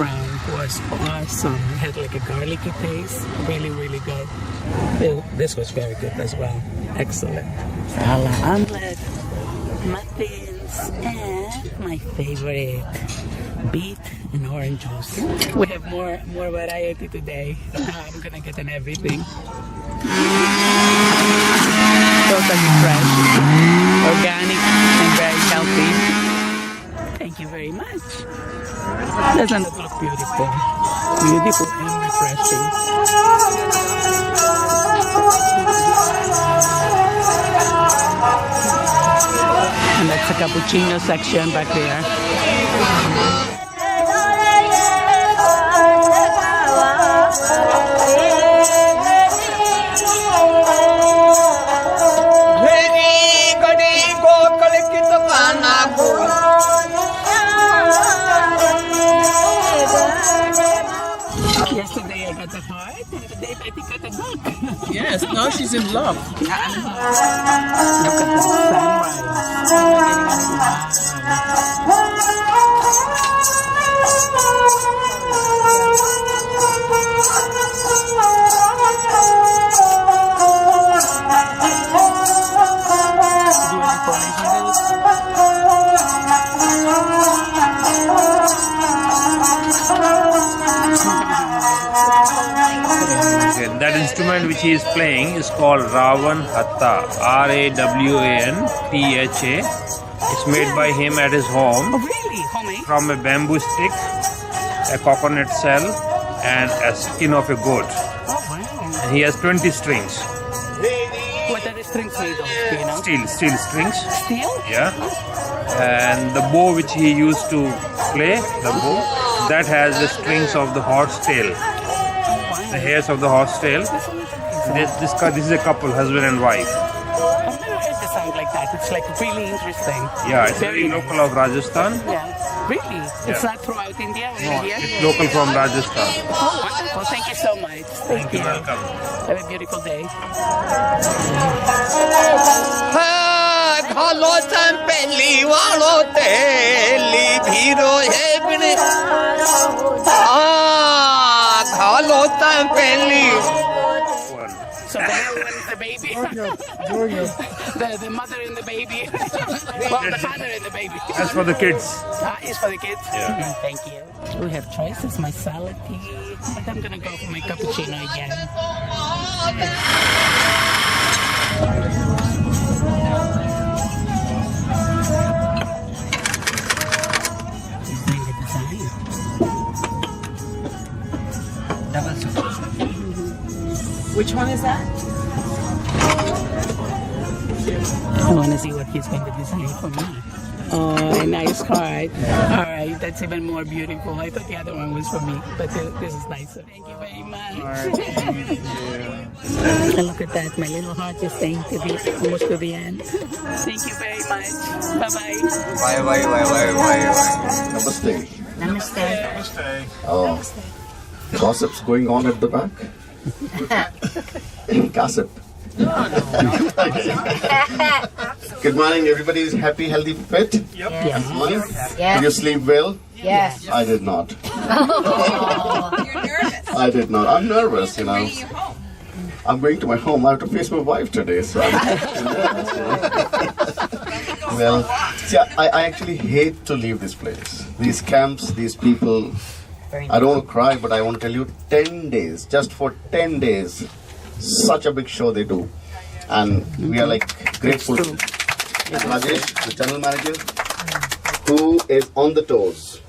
brand was awesome. It had like a garlicky taste. Really, really good. This was very good as well. Excellent. Sala omelette, muffins, and my favorite, beet and orange juice. We have more variety today. I'm gonna get an everything. Totally fresh, organic, and very healthy. Thank you very much. Doesn't it look beautiful? Beautiful and refreshing. And that's the cappuccino section back there. Yesterday I got a heart, and today I got a duck. Yes, now she's in love. Look at the sunrise. That instrument which he is playing is called Ravan Hatta, R-A-W-A-N-T-H-A. It's made by him at his home. Oh, really? Homemade? From a bamboo stick, a coconut shell, and a skin of a goat. Oh, wow. And he has 20 strings. What are the strings made of? Do you know? Steel strings. Steel? Yeah. And the bow which he used to play, the bow, that has the strings of the horse tail. The hairs of the horse tail. This is a couple, husband and wife. I've never heard the sound like that. It's like really interesting. Yeah, it's very local of Rajasthan. Yeah. Really? Yeah. It's not throughout India? No, Here? it's local from Rajasthan. Oh, wonderful. Thank you so much. Thank you. Welcome. Have a beautiful day. So the little one is the baby. the mother and the baby. Well, the father and the baby. That's for the kids. It's for the kids? Yeah. Thank you. We have choices, my salad tea. But I'm gonna go for my cappuccino again. He's doing the design. Double sugar. Which one is that? I want to see what he's going to design for me. Oh, a nice heart. All right, that's even more beautiful. I thought the other one was for me, but this is nicer. Thank you very much. And look at that. My little heart is staying to be almost to the end. Thank you very much. Bye-bye. Bye. Namaste. Namaste. Oh, gossip's going on at the back? Gossip. Good morning, everybody's happy, healthy, fit? Yep. Yes. Did you sleep well? Yes. I did not. You're nervous. I did not. I'm nervous, you know. Bringing you home. I'm going to my home. I have to face my wife today, so I'm nervous. Well, see, I actually hate to leave this place. These camps, these people. I don't want to cry, but I want to tell you, 10 days, just for 10 days, such a big show they do. And we are like grateful to Rajesh, the general manager, who is on the toes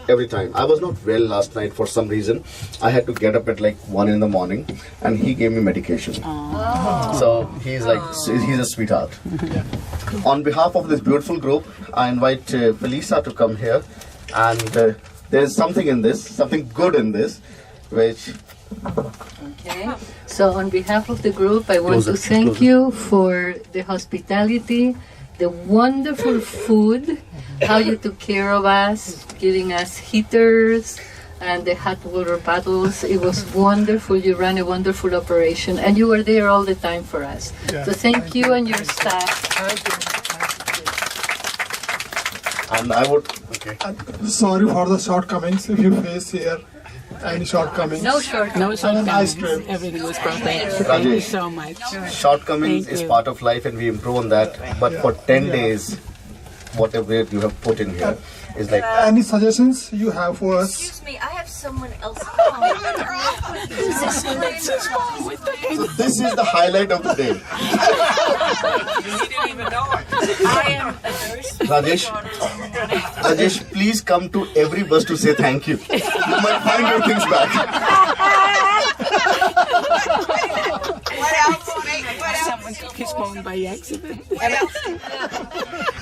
every time. I was not well last night for some reason. I had to get up at like 1 in the morning, and he gave me medication. So he's a sweetheart. On behalf of this beautiful group, I invite Felisa to come here, and there's something in this, something good in this, which... Okay. So on behalf of the group, I want to thank you for the hospitality, the wonderful food, how you took care of us, giving us heaters and the hot water bottles. It was wonderful. You ran a wonderful operation, and you were there all the time for us. So thank you and your staff. And I would Okay. Sorry for the shortcomings if you face here any shortcomings. No short. No Nice shortcomings. trip. Everything was perfect. Thank you so much. Shortcomings Thank is you. part of life and we improve on that. But for 10 days, whatever you have put in here is like... Any suggestions you have for us? Excuse me, I have someone else calling. Who's this one? So this is the highlight of the day. I am a nurse. Rajesh, please come to every bus to say thank you. You might find your things back. What else? What else? Someone took his phone by accident. What else?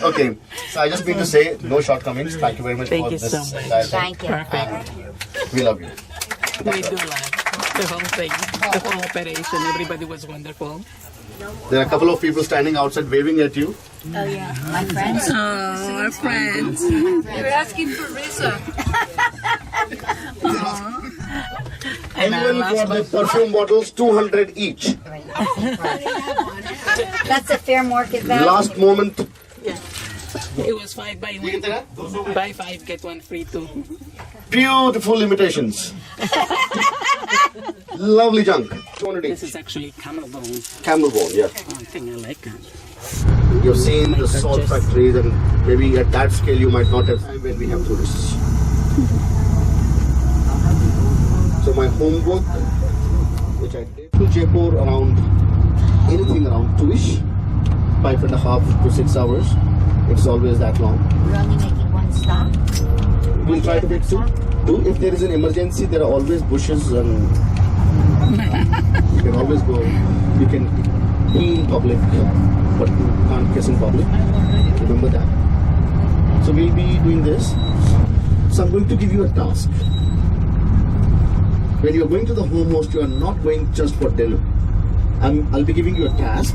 Okay, so I just mean to say no shortcomings. Thank you very much Thank for you this. so much. entire thing. Thank you. Perfect. We love you. We do love the whole thing, the whole operation. Everybody was wonderful. There are a couple of people standing outside waving at you. Oh yeah, my friends. Oh, our friends. You're asking for Risa. And our Anyone last for the perfume bottles, 200 each. That's a fair market value. Last moment. It was 5 by 1. Buy 5, get 1 free too. Beautiful imitations. Lovely junk. 200 This each. is actually camel bone. Camel bone, yeah. I think I like that. You've seen the salt purchase. factories and maybe at that scale you might not have time when we have tourists. So my homework, which I did to Jaipur around anything around 2ish, 5.5 to 6 hours. It's always that long. We're only making one stop. We'll try to make two. If there is an emergency, there are always bushes and you can always go. You can pee in public, but you can't kiss in public. Remember that. So we'll be doing this. So I'm going to give you a task. When you're going to the home host, you are not going just for dinner. I'll be giving you a task,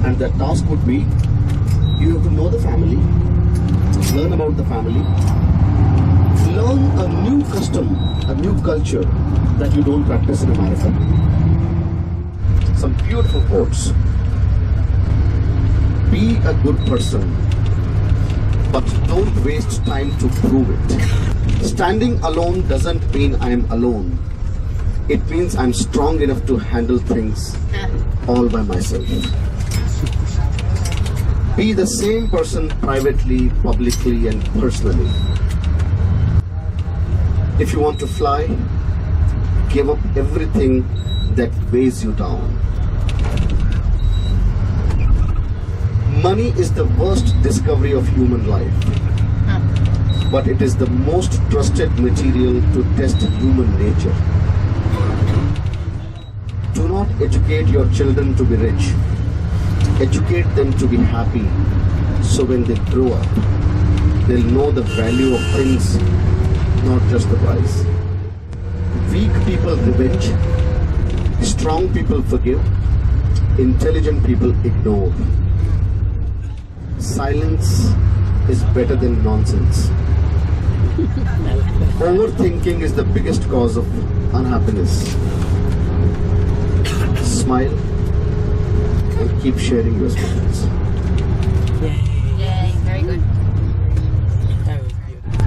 and that task would be you have to know the family, learn about the family, learn a new custom, a new culture that you don't practice in America. Some beautiful quotes. Be a good person, but don't waste time to prove it. Standing alone doesn't mean I'm alone. It means I'm strong enough to handle things all by myself. Be the same person privately, publicly, and personally. If you want to fly, give up everything that weighs you down. Money is the worst discovery of human life, but it is the most trusted material to test human nature. Do not educate your children to be rich. Educate them to be happy, so when they grow up, they'll know the value of things, not just the price. Weak people revenge, strong people forgive, intelligent people ignore. Silence is better than nonsense. Overthinking is the biggest cause of unhappiness. Smile and keep sharing your smiles. Yay, very good. That was beautiful.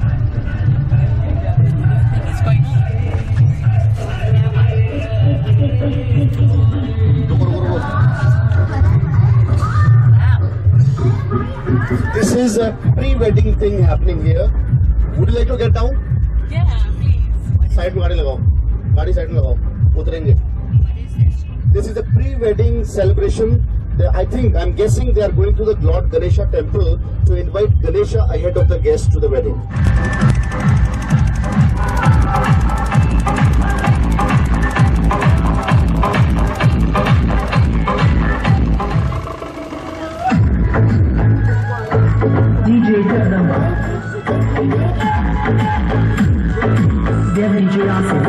I think it's going This is a pre-wedding thing happening here. Would you like to get down? Yeah, please. Side में गाड़ी लगाओ. गाड़ी side में लगाओ. उतरेंगे. This is a pre-wedding celebration. I'm guessing they are going to the Lord Ganesha temple to invite Ganesha ahead of the guests to the wedding. DJ Kadamba. Devin Giassen.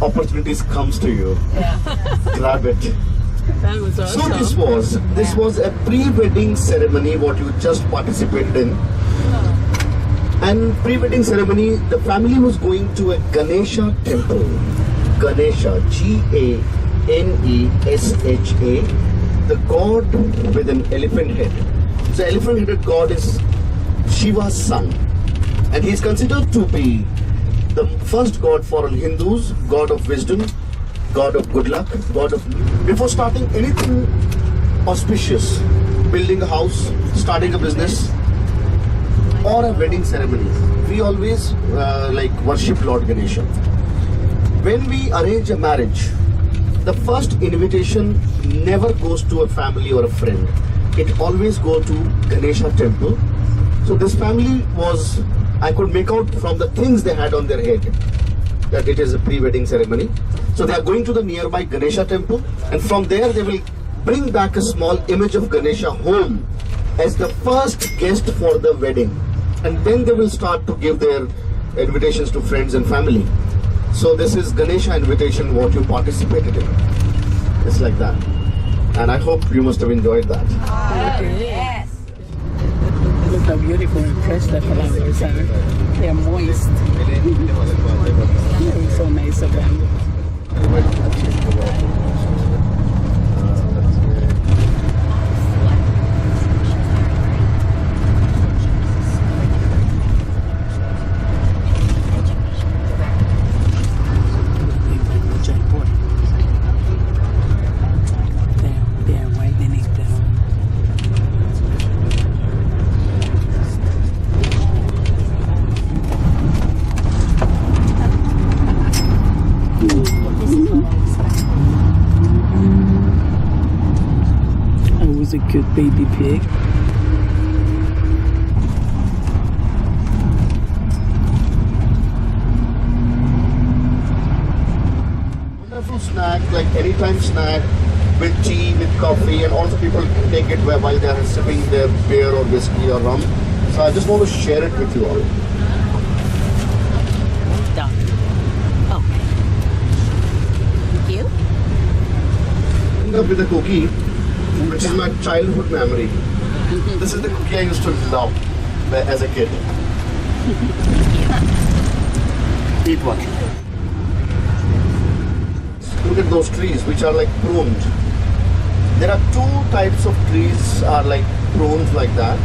Opportunities comes to you. Grab it. That was awesome. So this was a pre-wedding ceremony what you just participated in. And pre-wedding ceremony, the family was going to a Ganesha temple. Ganesha, Ganesha, the god with an elephant head. The elephant-headed god is Shiva's son, and he is considered to be the first god for all Hindus, god of wisdom, god of good luck, god of... Before starting anything auspicious, building a house, starting a business, or a wedding ceremony, we always worship Lord Ganesha. When we arrange a marriage, the first invitation never goes to a family or a friend. It always goes to Ganesha temple. So this family was... I could make out from the things they had on their head that it is a pre-wedding ceremony. So they are going to the nearby Ganesha temple, and from there they will bring back a small image of Ganesha home as the first guest for the wedding. And then they will start to give their invitations to friends and family. So this is Ganesha invitation what you participated in. It's like that. And I hope you must have enjoyed that. Yes. Look how beautiful and fresh the flowers are. They're moist. It was so nice of them. cute baby pig. Wonderful snack, like anytime snack with tea, with coffee, and also people take it while they are sipping their beer or whiskey or rum. So I just want to share it with you all. Done. Okay. Thank you. End up with a cookie, which is my childhood memory. This is the cookie I used to love as a kid. Eat one. Look at those trees which are like pruned. There are two types of trees are like pruned like that.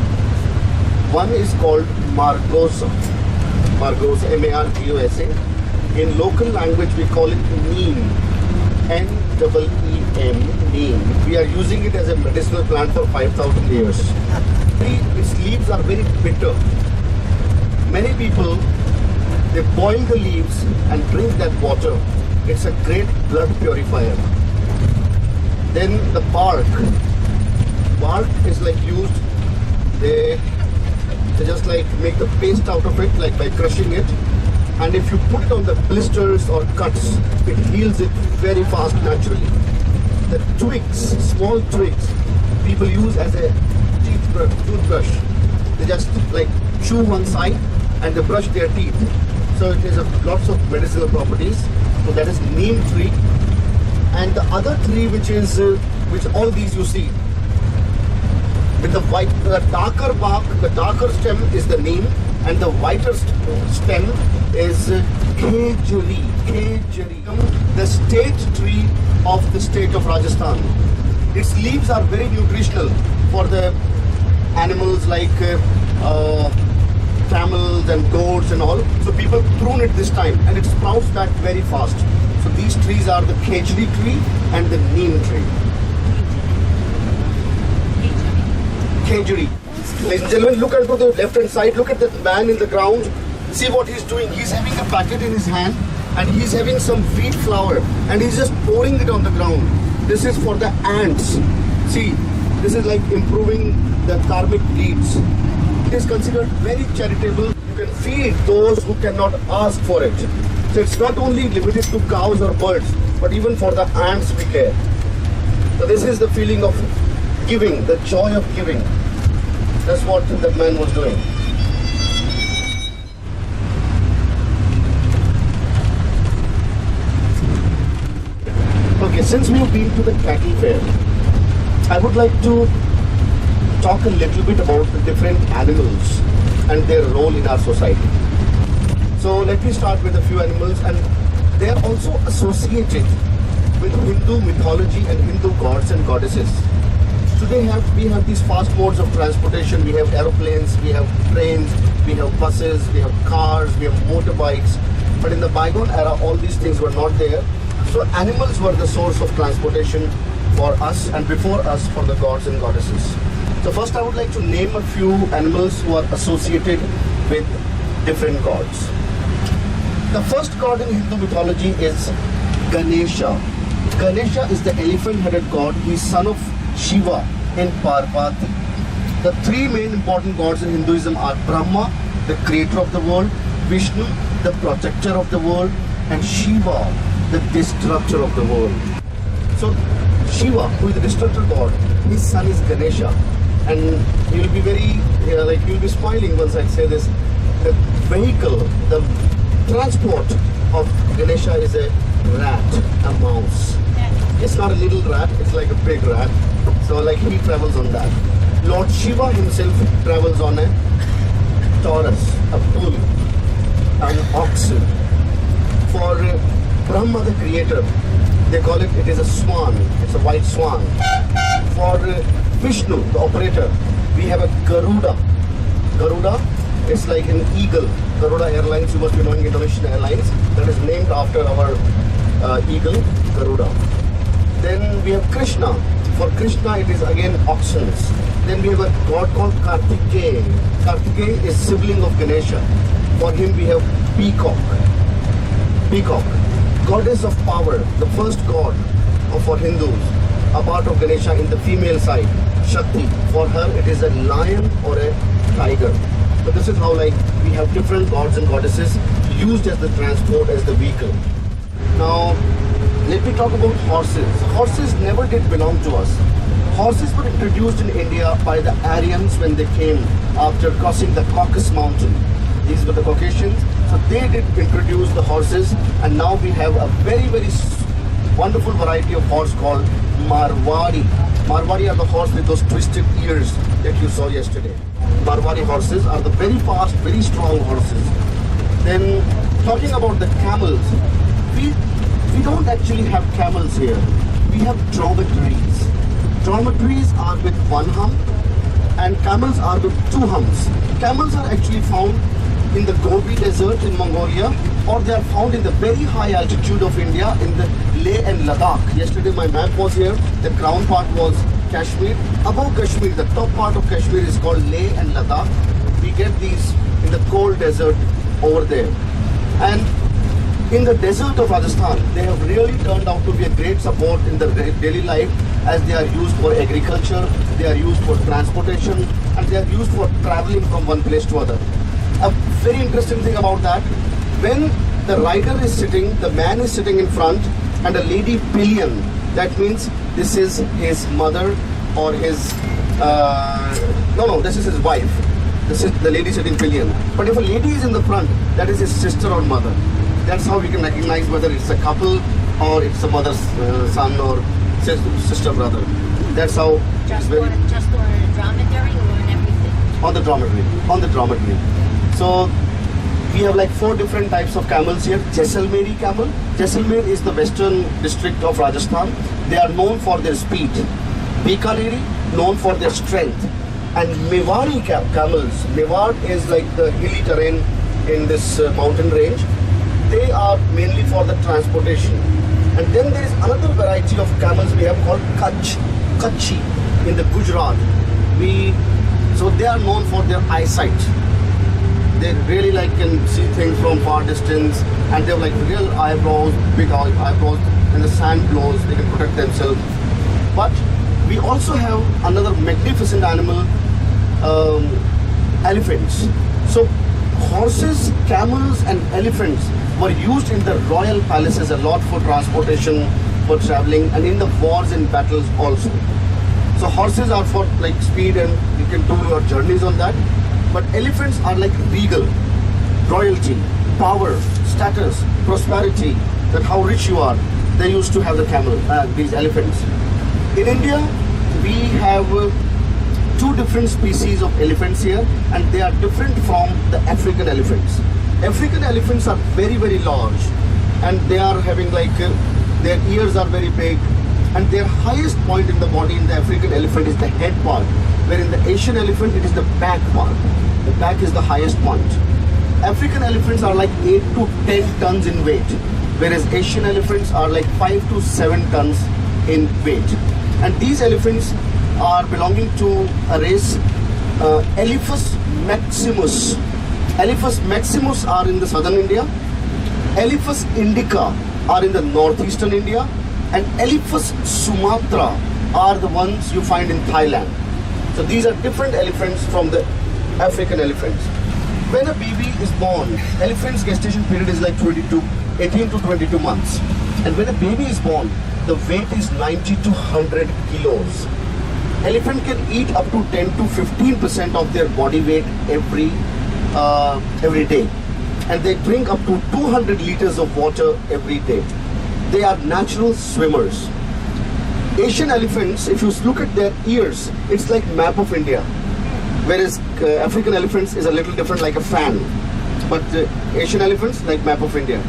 One is called margosa. Margosa, M-A-R-G-O-S-A. In local language we call it neem. N-E-E-M, neem. We are using it as a medicinal plant for 5,000 years. Its leaves are very bitter. Many people, they boil the leaves and drink that water. It's a great blood purifier. Then the bark is like used, they just like make the paste out of it, like by crushing it. And if you put it on the blisters or cuts, it heals it very fast naturally. The twigs, small twigs, people use as a toothbrush. They just like chew one side and they brush their teeth. So it has lots of medicinal properties. So that is neem tree. And the other tree which all these you see, with the darker bark, the darker stem is the neem, and the whiter stem is khejuri. The state tree of the state of Rajasthan. Its leaves are very nutritional for the animals like camels and goats and all. So people prune it this time and it sprouts back very fast. So these trees are the khejuri tree and the neem tree. Khejuri. Ladies and gentlemen, look at the left hand side. Look at the man in the ground. See what he's doing. He's having a packet in his hand and he's having some wheat flour and he's just pouring it on the ground. This is for the ants. See, this is like improving the karmic deeds. It is considered very charitable. You can feed those who cannot ask for it. So it's not only limited to cows or birds, but even for the ants we care. So this is the feeling of giving, the joy of giving. That's what that man was doing. Okay, since we've been to the cattle fair, I would like to talk a little bit about the different animals and their role in our society. So let me start with a few animals, and they are also associated with Hindu mythology and Hindu gods and goddesses. Today we have these fast modes of transportation. We have aeroplanes, we have trains, we have buses, we have cars, we have motorbikes. But in the bygone era, all these things were not there. So animals were the source of transportation for us and before us for the gods and goddesses. So first I would like to name a few animals who are associated with different gods. The first god in Hindu mythology is Ganesha. Ganesha is the elephant-headed god. He is son of Shiva and Parvati. The three main important gods in Hinduism are Brahma, the creator of the world, Vishnu, the protector of the world, and Shiva, the destructor of the world. So Shiva, who is the destructor god, his son is Ganesha. And you'll be very, you'll be smiling once I say this. The vehicle, the transport of Ganesha is a rat, a mouse. It's not a little rat, it's like a big rat. So like he travels on that. Lord Shiva himself travels on a Taurus, a bull, an oxen. For Brahma the creator, they call it is a swan, it's a white swan. For Vishnu, the operator, we have a Garuda. Garuda is like an eagle. Garuda Airlines, you must be knowing Indonesian Airlines, that is named after our eagle, Garuda. Then we have Krishna. For Krishna, it is again oxen. Then we have a god called Kartikeya. Kartikeya is sibling of Ganesha. For him, we have peacock. Peacock, goddess of power, the first god for Hindus, a part of Ganesha in the female side. Shakti. For her, it is a lion or a tiger. So this is how like we have different gods and goddesses used as the transport, as the vehicle. Now, let me talk about horses. Horses never did belong to us. Horses were introduced in India by the Aryans when they came after crossing the Caucasus Mountain. These were the Caucasians. So they did introduce the horses, and now we have a very, very wonderful variety of horse called Marwari. Marwari are the horse with those twisted ears that you saw yesterday. Marwari horses are the very fast, very strong horses. Then talking about the camels, we don't actually have camels here. We have dromedaries. Dromedaries are with one hump and camels are with two humps. Camels are actually found in the Gobi Desert in Mongolia, or they are found in the very high altitude of India in the Leh and Ladakh. Yesterday my map was here. The crown part was Kashmir. Above Kashmir, the top part of Kashmir is called Leh and Ladakh. We get these in the cold desert over there. And in the desert of Rajasthan, they have really turned out to be a great support in the daily life, as they are used for agriculture, they are used for transportation, and they are used for traveling from one place to other. A very interesting thing about that, when the rider is sitting, the man is sitting in front, and a lady pillion, that means this is his mother or his, this is his wife. This is the lady sitting pillion. But if a lady is in the front, that is his sister or mother. That's how we can recognize whether it's a couple or it's a mother's son or sister brother. That's how Just on a dromedary or on everything? On the dromedary. So we have like 4 different types of camels here. Jaisalmeri camel. Jaisalmer is the western district of Rajasthan. They are known for their speed. Bikaneri, known for their strength. And Mewari camels. Mewar is like the hilly terrain in this mountain range. They are mainly for the transportation. And then there is another variety of camels we have called Kutchi in the Gujarat. So they are known for their eyesight. They really can see things from far distance, and they have like real eyebrows, big eyebrows. When the sand blows, they can protect themselves. But we also have another magnificent animal, elephants. So horses, camels and elephants were used in the royal palaces a lot for transportation, for traveling, and in the wars and battles also. So horses are for like speed, and you can do your journeys on that. But elephants are like regal, royalty, power, status, prosperity, that how rich you are. They used to have the camel, these elephants. In India, we have 2 different species of elephants here, and they are different from the African elephants. African elephants are very, very large, and they are having like, their ears are very big, and their highest point in the body in the African elephant is the head part, where in the Asian elephant it is the back part. The back is the highest point. African elephants are like 8 to 10 tons in weight, whereas Asian elephants are like 5 to 7 tons in weight. And these elephants are belonging to a race, Elephas maximus. Elephas maximus are in the southern India. Elephas indica are in the northeastern India. And Elephas Sumatra are the ones you find in Thailand. So these are different elephants from the African elephants. When a baby is born, elephant's gestation period is like 18 to 22 months. And when a baby is born, the weight is 90 to 100 kilos. Elephant can eat up to 10 to 15% of their body weight every day. And they drink up to 200 liters of water every day. They are natural swimmers. Asian elephants, if you look at their ears, it's like map of India. Whereas African elephants is a little different, like a fan. But Asian elephants, like map of India.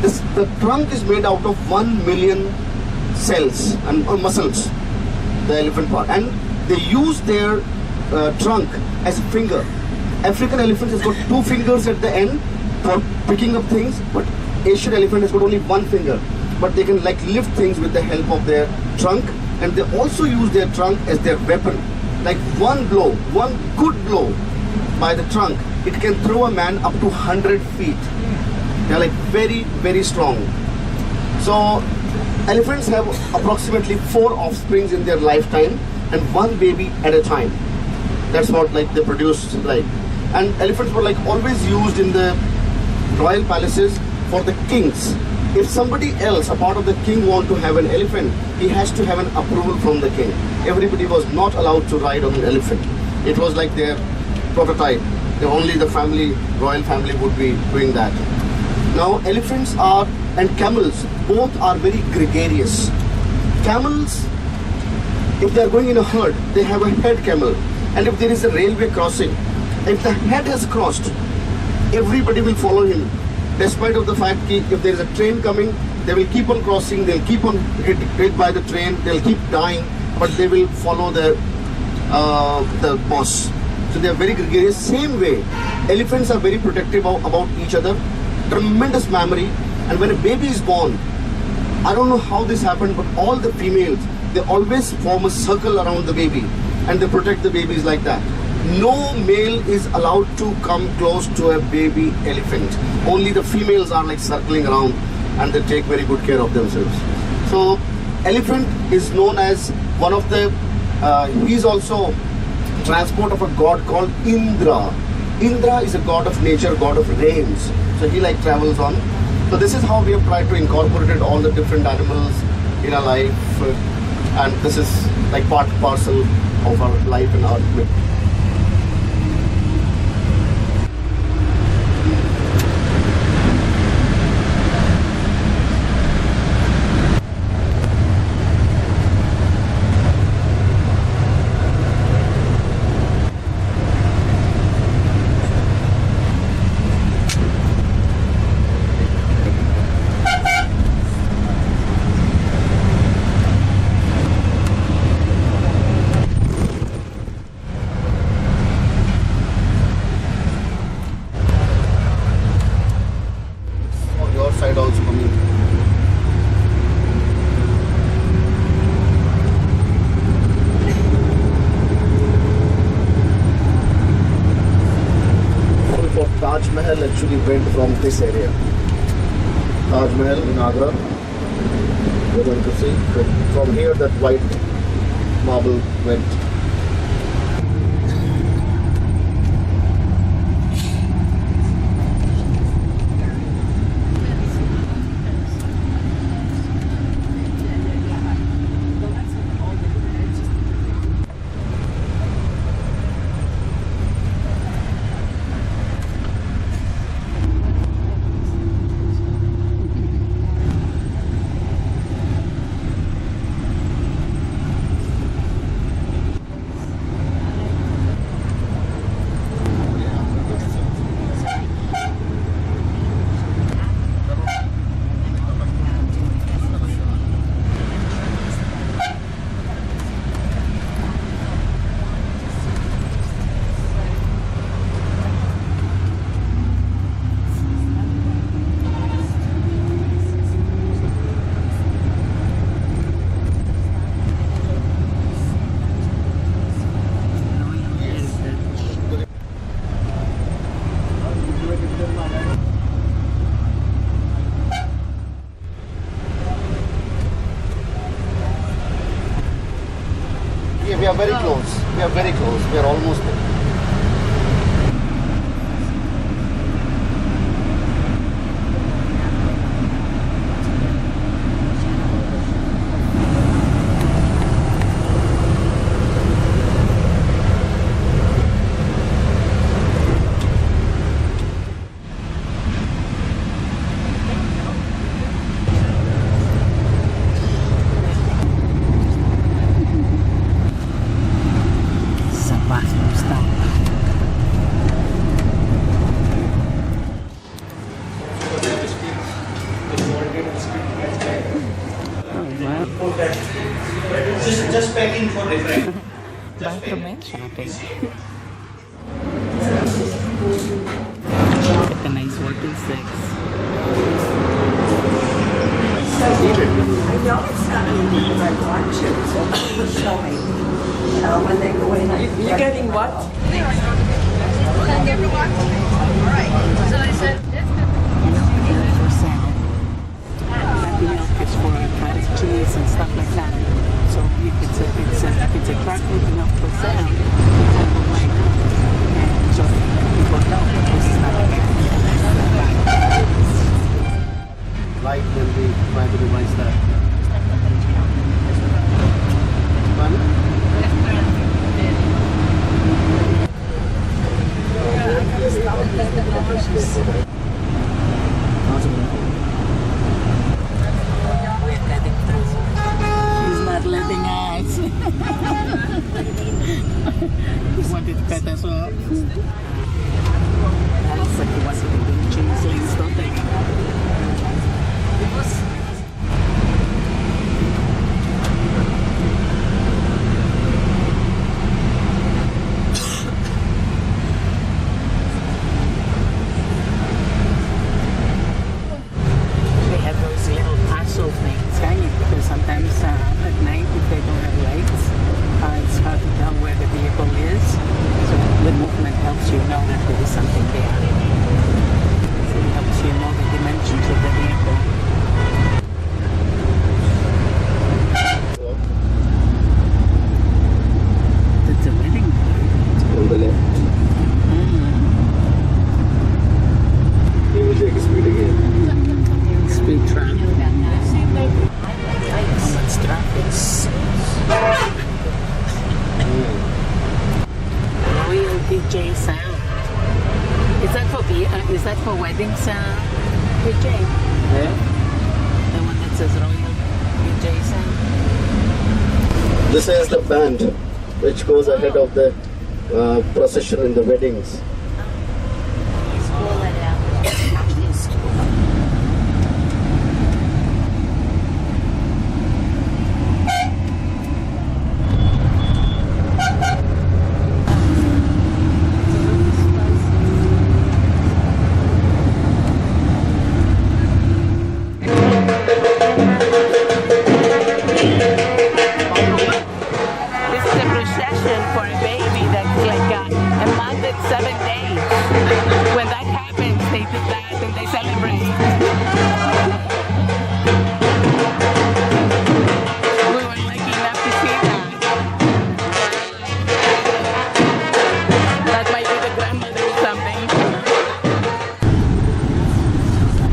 The trunk is made out of 1 million cells and muscles, the elephant part. And they use their trunk as a finger. African elephant has got 2 fingers at the end for picking up things, but Asian elephant has got only 1 finger. But they can like lift things with the help of their trunk, and they also use their trunk as their weapon. Like one good blow by the trunk, it can throw a man up to 100 feet. They are like very, very strong. So elephants have approximately 4 offsprings in their lifetime, and one baby at a time. That's what like they produced, like. And elephants were like always used in the royal palaces for the kings. If somebody else, a part of the king, want to have an elephant, he has to have an approval from the king. Everybody was not allowed to ride on an elephant. It was like their prototype. Only the family, royal family, would be doing that. Now elephants are, and camels, both are very gregarious. Camels, if they are going in a herd, they have a head camel. And if there is a railway crossing, if the head has crossed, everybody will follow him. Despite of the fact that if there is a train coming, they will keep on crossing, they'll keep on hit by the train, they'll keep dying, but they will follow the boss. So they are very gregarious. Same way, elephants are very protective about each other, tremendous memory. And when a baby is born, I don't know how this happened, but all the females, they always form a circle around the baby and they protect the babies like that. No male is allowed to come close to a baby elephant. Only the females are like circling around and they take very good care of themselves. So elephant is known as one of the, he's also transport of a god called Indra. Indra is a god of nature, god of rains. So he like travels on. So this is how we have tried to incorporate all the different animals in our life. And this is like part and parcel of our life and our myth. Side also coming. For Taj Mahal actually went from this area. Taj Mahal in Agra. You're going to see from here that white marble went. We are very close. We are very close. We are almost there. Just packing for different. Bathroom and shopping. With a nice working sex. I know it's not easy, but I want to, so people show me. You know, when they go in, you're getting what? So I said, For milk is for cottage cheese and stuff like that. So So if it's attractive enough for sound, why not? And so people know that this is not a Right when we try to revise that. He's not letting us. He wanted to cut us off. That's like he wants to do changelings, don't they? They have those little tassel things hanging because sometimes at night if they don't have lights, it's hard to tell where the vehicle is. So the movement helps you know that there is something there. So it helps you know the dimensions of the vehicle. It's a wedding. On the left. He will take speed again. Speed trap. How much traffic? Royal DJ sound. Is that for wedding sound? DJ? Yeah. The one that says Royal DJ sound? This is the band which goes ahead of the procession in the weddings. This is a procession for a baby that's like a month and 7 days. When that happens, they do that and they celebrate. We were lucky enough to see that. That might be the grandmother or something.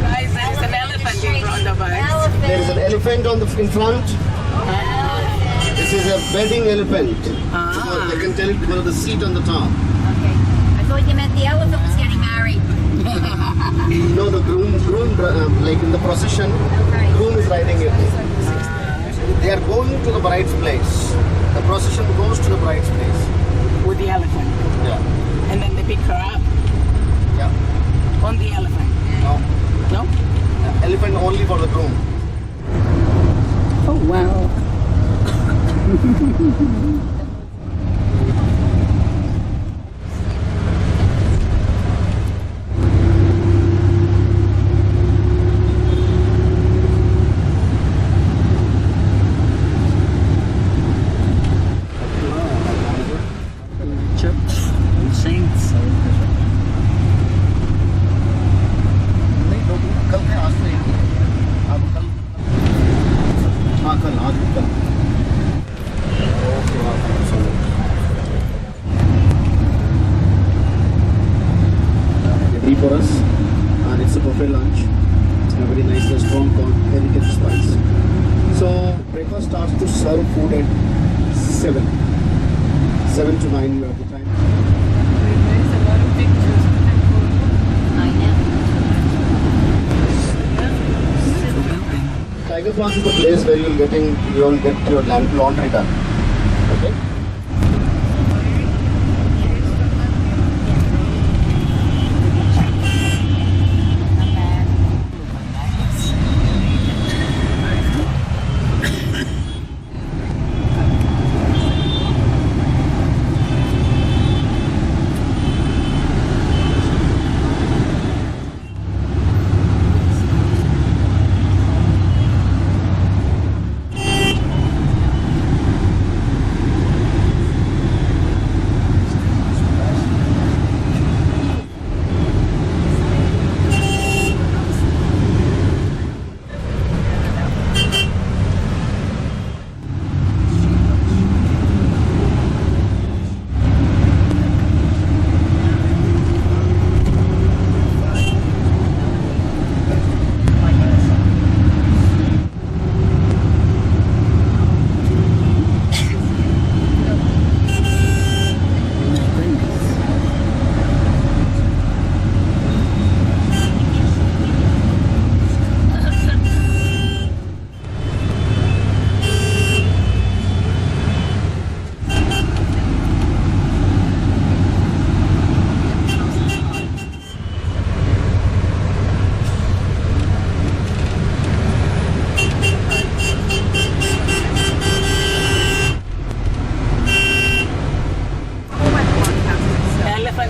Guys, there's an elephant in front of us. There is an elephant in front. This is a wedding elephant. I can tell it because of the seat on the top. Okay. I thought you meant the elephant was getting married. No, the groom, like in the procession, groom is riding it. They are going to the bride's place. The procession goes to the bride's place. With the elephant. Yeah. And then they pick her up Yeah. on the elephant. No. No? Elephant only for the groom. Oh, wow. Saints. कल थे आज से अब कल हाँ कल आज कल ready for us and it's a buffet lunch in a very nice restaurant called Heritage Spice. So breakfast starts to serve food at 7 to 9 you have the time. There's a lot of pictures. I know. Tiger Park is the place where you will get your laundry done. Okay?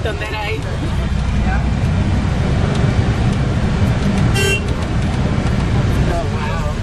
esconder ahí. Oh, wow.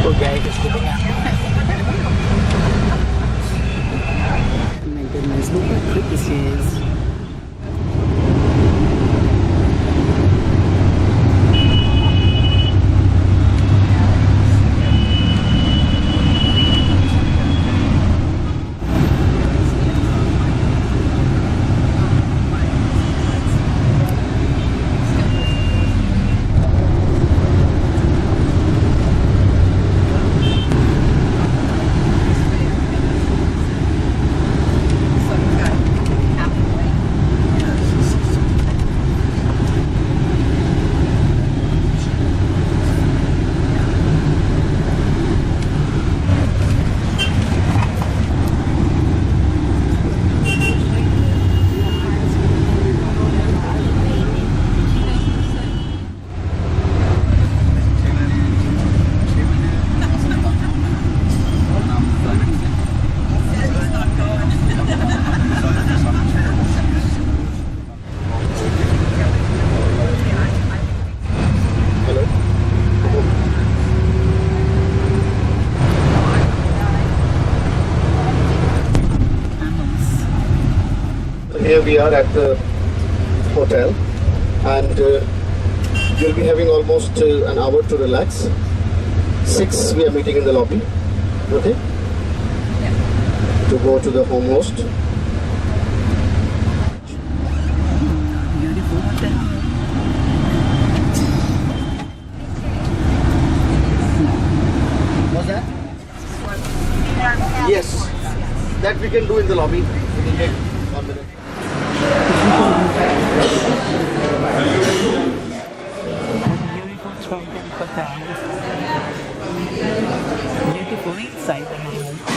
Poor guy just looking at me. Oh my goodness, look how creepy she is. Here we are at the hotel, and you'll be having almost an hour to relax. 6 we are meeting in the lobby, okay? To go to the home host. Beautiful hotel. What's that? Yes, that we can do in the lobby. We can take 1 minute. Beautiful Trojan hotel. Beautiful inside the house.